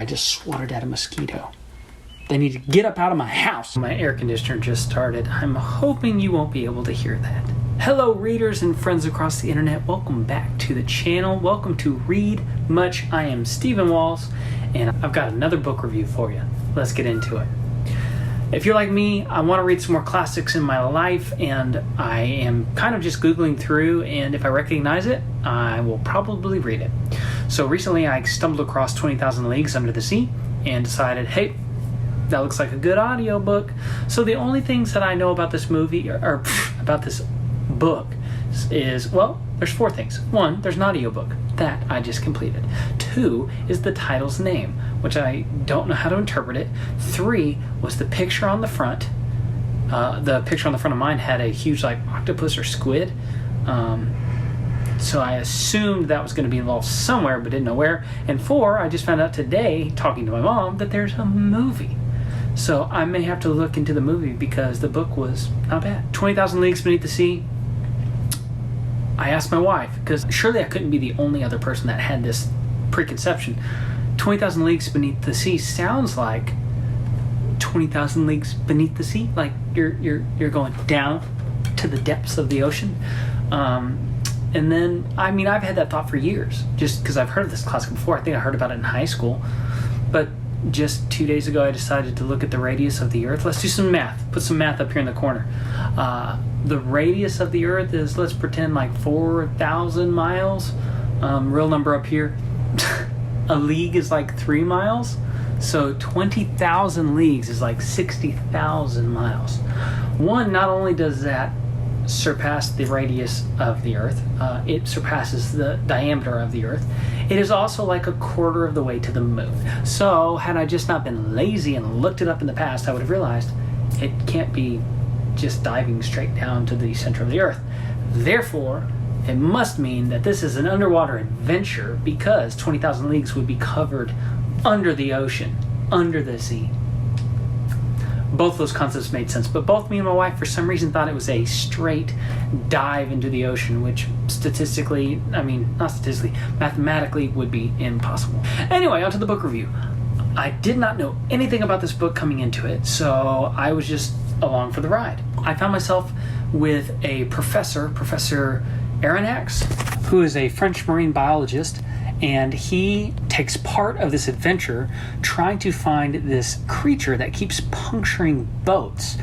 I just swatted at a mosquito. They need to get up out of my house. My air conditioner just started. I'm hoping you won't be able to hear that. Hello, readers and friends across the internet. Welcome back to the channel. Welcome to Read Much. I am Stephen Walls, and I've got another book review for you. Let's get into it. If you're like me, I want to read some more classics in my life, and I am kind of just Googling through, and if I recognize it, I will probably read it. So recently I stumbled across 20,000 Leagues Under the Sea and decided, hey, that looks like a good audiobook. So the only things that I know about this movie, or about this book, is, well, there's four things. One, there's an audiobook. That I just completed. Two is the title's name, which I don't know how to interpret it. Three was the picture on the front. The picture on the front of mine had a huge, like, octopus or squid. So I assumed that was going to be involved somewhere, but didn't know where. And four, I just found out today, talking to my mom, that there's a movie. So I may have to look into the movie because the book was not bad. 20,000 Leagues Beneath the Sea. I asked my wife, because surely I couldn't be the only other person that had this preconception. 20,000 Leagues Beneath the Sea sounds like 20,000 Leagues Beneath the Sea. Like you're going down to the depths of the ocean. And then, I mean, I've had that thought for years, just because I've heard of this classic before. I think I heard about it in high school. But just 2 days ago, I decided to look at the radius of the Earth. Let's do some math. Put some math up here in the corner. The radius of the Earth is, let's pretend, like 4,000 miles. Real number up here. A league is like 3 miles. So 20,000 leagues is like 60,000 miles. One, not only does that surpass the radius of the Earth, it surpasses the diameter of the Earth. It is also like a quarter of the way to the moon. So had I just not been lazy and looked it up in the past, I would have realized it can't be just diving straight down to the center of the Earth. Therefore, it must mean that this is an underwater adventure, because 20,000 leagues would be covered under the ocean, under the sea. Both those concepts made sense, but both me and my wife, for some reason, thought it was a straight dive into the ocean, which mathematically would be impossible. Anyway, on to the book review. I did not know anything about this book coming into it, so I was just along for the ride. I found myself with a Professor Aronnax, who is a French marine biologist, and he takes part of this adventure trying to find this creature that keeps puncturing boats.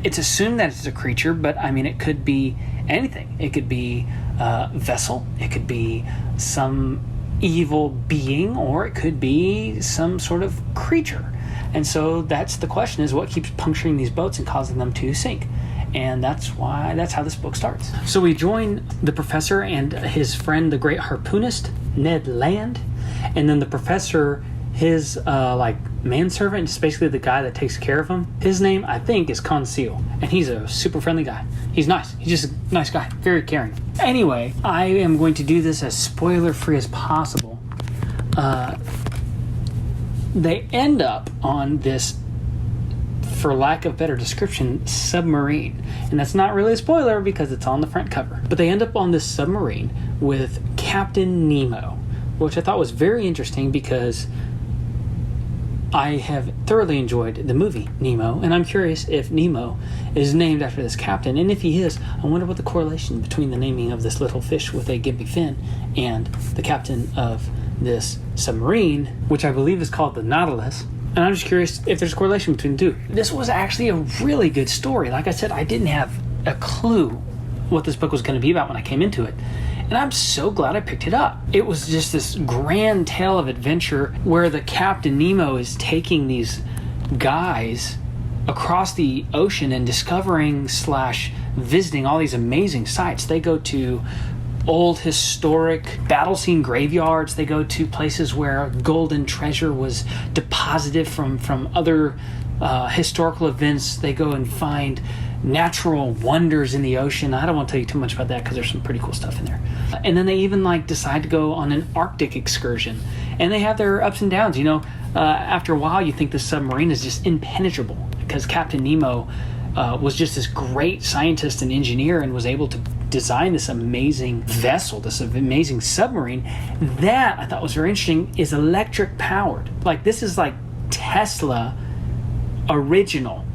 It's assumed that it's a creature, but I mean, it could be anything. It could be a vessel, it could be some evil being, or it could be some sort of creature. And so that's the question, is what keeps puncturing these boats and causing them to sink? And that's how this book starts. So we join the professor and his friend, the great harpoonist, Ned Land. And then the professor, his manservant, just basically the guy that takes care of him. His name, I think, is Conseil. And he's a super friendly guy. He's nice. He's just a nice guy. Very caring. Anyway, I am going to do this as spoiler-free as possible. They end up on this, for lack of better description, submarine. And that's not really a spoiler because it's on the front cover. But they end up on this submarine with Captain Nemo, which I thought was very interesting because I have thoroughly enjoyed the movie Nemo, and I'm curious if Nemo is named after this captain. And if he is, I wonder what the correlation between the naming of this little fish with a gimpy fin and the captain of this submarine, which I believe is called the Nautilus. And I'm just curious if there's a correlation between the two. This was actually a really good story. Like I said, I didn't have a clue what this book was going to be about when I came into it. And I'm so glad I picked it up. It was just this grand tale of adventure where the Captain Nemo is taking these guys across the ocean and discovering / visiting all these amazing sites. They go to old historic battle scene graveyards. They go to places where golden treasure was deposited from other historical events. They go and find natural wonders in the ocean. I don't want to tell you too much about that because there's some pretty cool stuff in there. And then they even decide to go on an Arctic excursion, and they have their ups and downs. After a while, you think the submarine is just impenetrable because Captain Nemo was just this great scientist and engineer and was able to design this amazing vessel, this amazing submarine that I thought was very interesting is electric powered. Like, this is like Tesla original,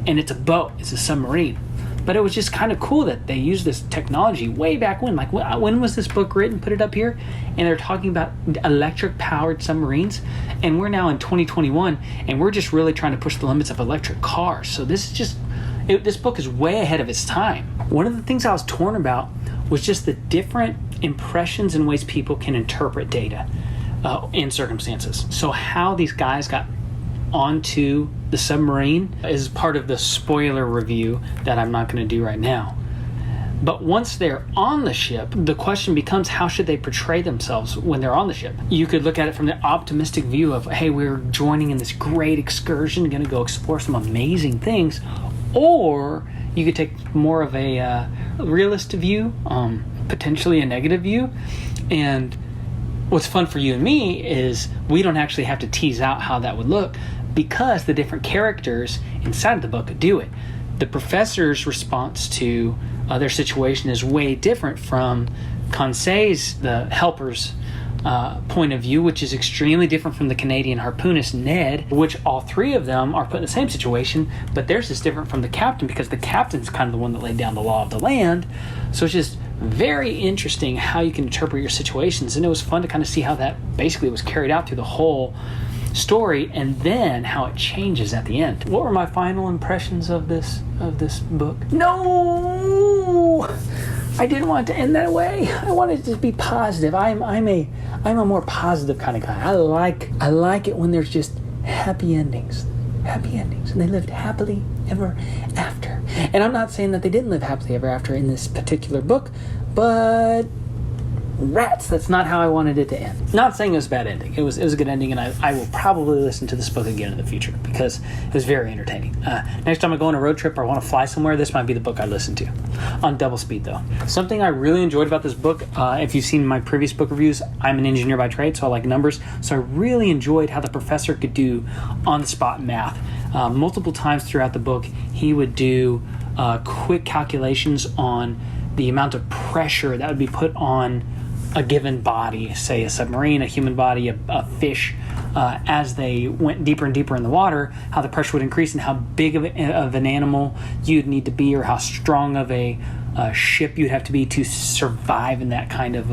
and it's a boat, it's a submarine. But it was just kind of cool that they used this technology way back when. Like, when was this book written? Put it up here. And they're talking about electric-powered submarines. And we're now in 2021, and we're just really trying to push the limits of electric cars. So this is just... this book is way ahead of its time. One of the things I was torn about was just the different impressions and ways people can interpret data in circumstances. So how these guys got onto the submarine is part of the spoiler review that I'm not going to do right now. But once they're on the ship, the question becomes, how should they portray themselves when they're on the ship? You could look at it from the optimistic view of, hey, we're joining in this great excursion, going to go explore some amazing things. Or you could take more of a realist view, potentially a negative view. And what's fun for you and me is we don't actually have to tease out how that would look, because the different characters inside of the book do it. The professor's response to their situation is way different from Conseil's, the helper's point of view, which is extremely different from the Canadian harpoonist Ned, which all three of them are put in the same situation, but theirs is different from the captain, because the captain's kind of the one that laid down the law of the land. So it's just very interesting how you can interpret your situations, and it was fun to kind of see how that basically was carried out through the whole story, and then how it changes at the end. What were my final impressions of this book? No, I didn't want it to end that way. I wanted it to be positive. I'm a more positive kind of guy. I like it when there's just happy endings, and they lived happily ever after. And I'm not saying that they didn't live happily ever after in this particular book, but rats, that's not how I wanted it to end. Not saying it was a bad ending. It was a good ending, and I will probably listen to this book again in the future because it was very entertaining. Next time I go on a road trip or I want to fly somewhere, this might be the book I listen to. On double speed, though. Something I really enjoyed about this book, if you've seen my previous book reviews, I'm an engineer by trade, so I like numbers. So I really enjoyed how the professor could do on-the-spot math. Multiple times throughout the book, he would do quick calculations on the amount of pressure that would be put on a given body, say a submarine, a human body, a fish, as they went deeper and deeper in the water, how the pressure would increase and how big of an animal you'd need to be, or how strong of a ship you'd have to be to survive in that kind of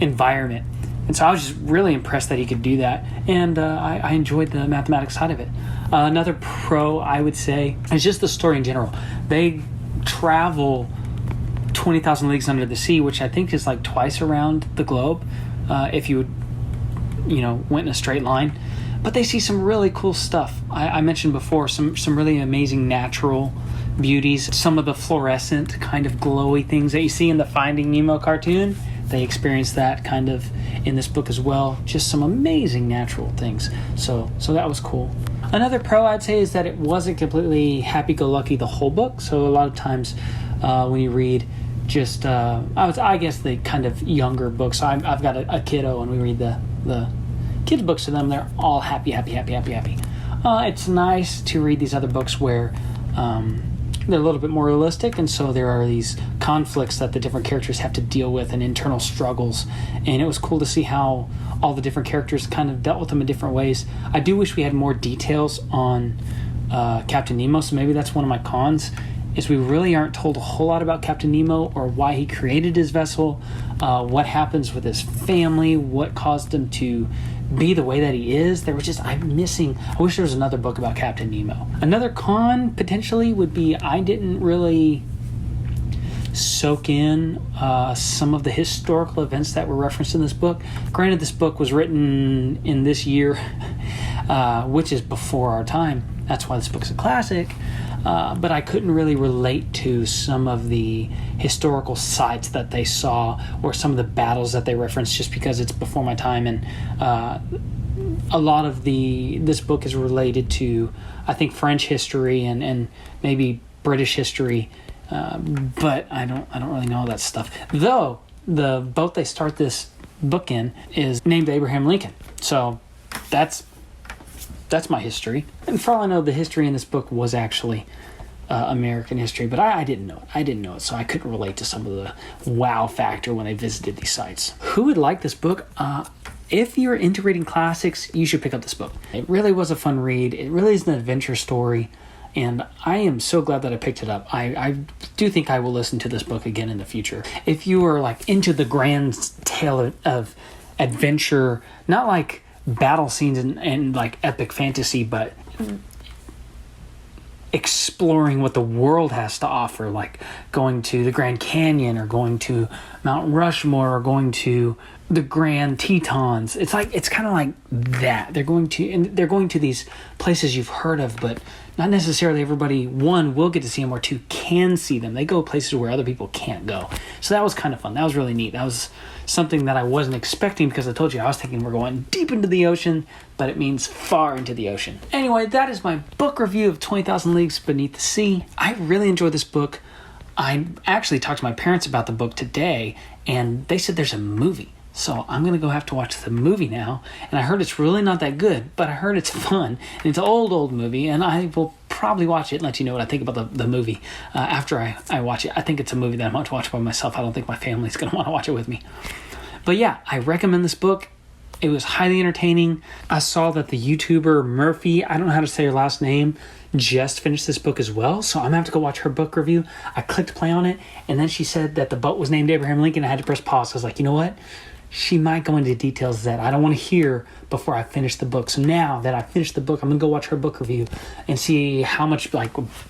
environment. And so I was just really impressed that he could do that, and I enjoyed the mathematics side of it. Another pro, I would say, is just the story in general. They travel 20,000 leagues under the sea, which I think is like twice around the globe, if you went in a straight line. But they see some really cool stuff. I mentioned before some really amazing natural beauties. Some of the fluorescent kind of glowy things that you see in the Finding Nemo cartoon, they experience that kind of in this book as well. Just some amazing natural things. So that was cool. Another pro I'd say is that it wasn't completely happy-go-lucky the whole book. So a lot of times when you read just I guess the kind of younger books. I've got a kiddo, and we read the kids' books to them. They're all happy. It's nice to read these other books where they're a little bit more realistic, and so there are these conflicts that the different characters have to deal with and internal struggles. And it was cool to see how all the different characters kind of dealt with them in different ways. I do wish we had more details on Captain Nemo, so maybe that's one of my cons, is we really aren't told a whole lot about Captain Nemo or why he created his vessel, what happens with his family, what caused him to be the way that he is. I wish there was another book about Captain Nemo. Another con, potentially, would be I didn't really soak in some of the historical events that were referenced in this book. Granted, this book was written in this year, which is before our time. That's why this book's a classic. But I couldn't really relate to some of the historical sites that they saw or some of the battles that they referenced, just because it's before my time. And a lot of this book is related to, I think, French history and maybe British history, but I don't really know all that stuff. Though the boat they start this book in is named Abraham Lincoln, so that's my history. And for all I know, the history in this book was actually American history, but I didn't know it. I didn't know it, so I couldn't relate to some of the wow factor when I visited these sites. Who would like this book? If you're into reading classics, you should pick up this book. It really was a fun read. It really is an adventure story, and I am so glad that I picked it up. I do think I will listen to this book again in the future. If you are like into the grand tale of adventure, not like battle scenes and like epic fantasy, but exploring what the world has to offer, like going to the Grand Canyon or going to Mount Rushmore or going to the Grand Tetons. It's kind of like that. They're going to these places you've heard of, but not necessarily everybody, one, will get to see them, or two, can see them. They go places where other people can't go. So that was kind of fun. That was really neat. That was something that I wasn't expecting, because I told you I was thinking we're going deep into the ocean, but it means far into the ocean. Anyway, that is my book review of 20,000 Leagues Beneath the Sea. I really enjoyed this book. I actually talked to my parents about the book today, and they said there's a movie. So I'm going to go have to watch the movie now. And I heard it's really not that good, but I heard it's fun. And it's an old movie, and I will probably watch it and let you know what I think about the movie after I watch it. I think it's a movie that I'm going to watch by myself. I don't think my family's going to want to watch it with me. But yeah, I recommend this book. It was highly entertaining. I saw that the YouTuber Murphy, I don't know how to say her last name, just finished this book as well. So I'm going to have to go watch her book review. I clicked play on it, and then she said that the boat was named Abraham Lincoln. I had to press pause. I was like, you know what? She might go into details that I don't want to hear before I finish the book. So now that I finished the book, I'm going to go watch her book review and see how much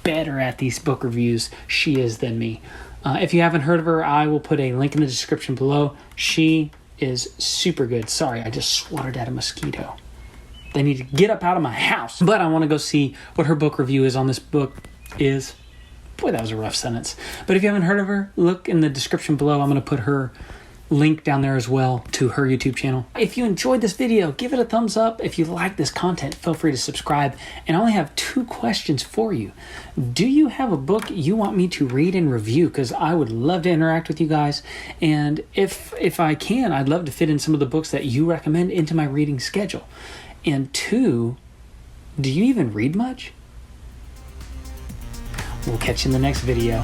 better at these book reviews she is than me. If you haven't heard of her, I will put a link in the description below. She is super good. Sorry, I just swatted at a mosquito. They need to get up out of my house. But I want to go see what her book review is on this book is. Boy, that was a rough sentence. But if you haven't heard of her, look in the description below. I'm going to put her link down there as well to her YouTube channel. If you enjoyed this video, give it a thumbs up. If you like this content, feel free to subscribe. And I only have 2 questions for you. Do you have a book you want me to read and review? Because I would love to interact with you guys. And if I can, I'd love to fit in some of the books that you recommend into my reading schedule. And 2, do you even read much? We'll catch you in the next video.